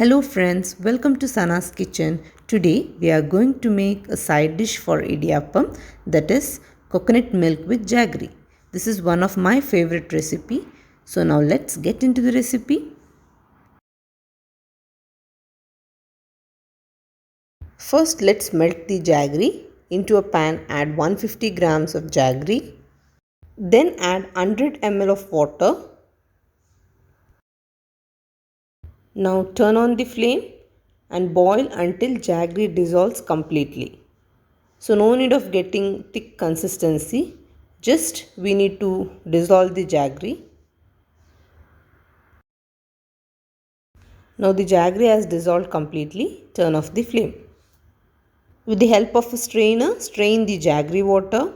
Hello friends, welcome to Sana's kitchen. Today we are going to make a side dish for idiyappam, that is coconut milk with jaggery. This is one of my favorite recipe. So now let's get into the recipe. First let's melt the jaggery. Into a pan add 150 grams of jaggery. Then add 100 ml of water. Now turn on the flame and boil until jaggery dissolves completely. So no need of getting thick consistency, just we need to dissolve the jaggery. Now the jaggery has dissolved completely, turn off the flame. With the help of a strainer, strain the jaggery water.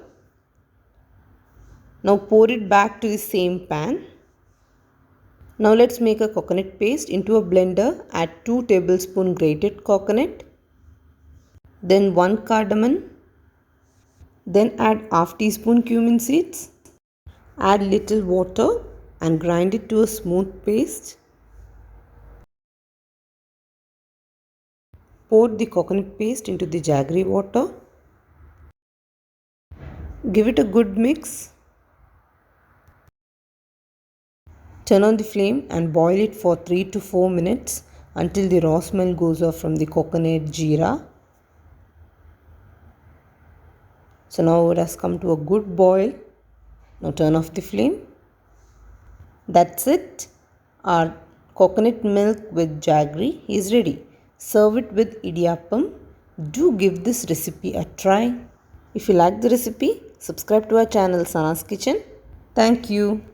Now pour it back to the same pan. Now let's make a coconut paste. Into a blender, add 2 tablespoons grated coconut, then 1 cardamom, then add half teaspoon cumin seeds. Add little water and grind it to a smooth paste. Pour the coconut paste into the jaggery water. Give it a good mix. Turn on the flame and boil it for 3 to 4 minutes until the raw smell goes off from the coconut jeera. So now it has come to a good boil. Now turn off the flame. That's it. Our coconut milk with jaggery is ready. Serve it with idiyappam. Do give this recipe a try. If you like the recipe, subscribe to our channel Sana's Kitchen. Thank you.